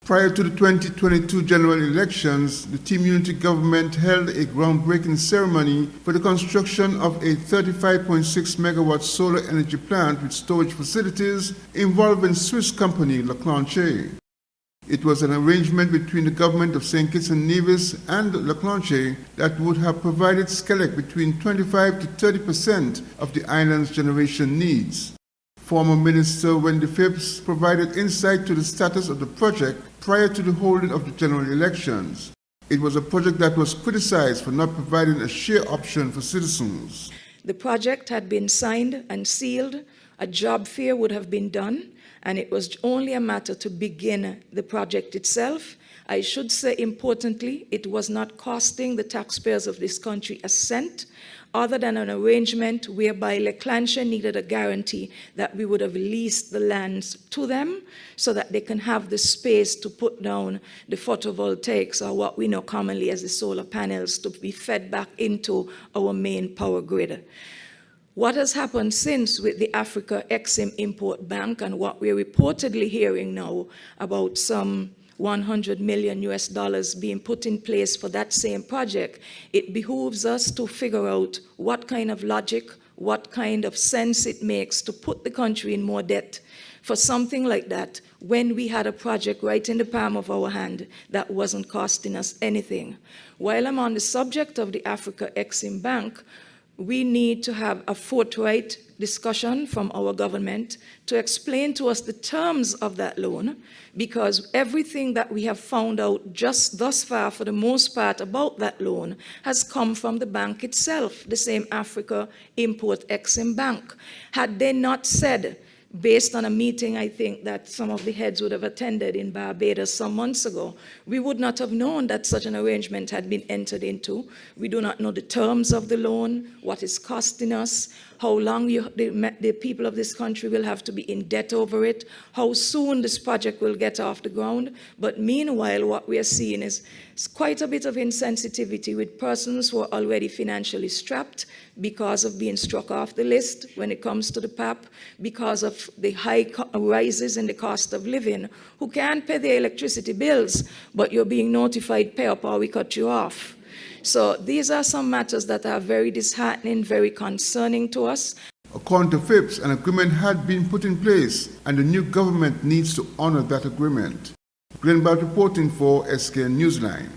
Prior to the 2022 general elections, the Team Unity government held a groundbreaking ceremony for the construction of a 35.6 megawatt solar energy plant with storage facilities involving Swiss company Leclanché. It was an arrangement between the government of St. Kitts and Nevis and Leclanché that would have provided SKELEC between 25 to 30% of the island's generation needs. Former Minister Wendy Phipps provided insight to the status of the project prior to the holding of the general elections. It was a project that was criticized for not providing a share option for citizens. The project had been signed and sealed, a job fair would have been done, and it was only a matter to begin the project itself. I should say, importantly, it was not costing the taxpayers of this country a cent, other than an arrangement whereby Leclanché needed a guarantee that we would have leased the lands to them so that they can have the space to put down the photovoltaics, or what we know commonly as the solar panels, to be fed back into our main power grid. What has happened since with the Africa Exim Import Bank, and what we're reportedly hearing now about some $100 million being put in place for that same project, it behooves us to figure out what kind of logic, what kind of sense it makes to put the country in more debt for something like that when we had a project right in the palm of our hand that wasn't costing us anything. While I'm on the subject of the Africa Exim Bank, we need to have a forthright discussion from our government to explain to us the terms of that loan, because everything that we have found out just thus far, for the most part, about that loan has come from the bank itself, the same Africa Import Exim Bank. Had they not said, based on a meeting I think that some of the heads would have attended in Barbados some months ago, we would not have known that such an arrangement had been entered into. We do not know the terms of the loan, what it's costing us, how long the people of this country will have to be in debt over it, how soon this project will get off the ground. But meanwhile, what we are seeing is quite a bit of insensitivity with persons who are already financially strapped because of being struck off the list when it comes to the PAP, because of the high rises in the cost of living, who can't pay their electricity bills, but you're being notified, pay up or we cut you off. So these are some matters that are very disheartening, very concerning to us. According to Phipps, an agreement had been put in place, and the new government needs to honor that agreement. Glenn Bart reporting for SK Newsline.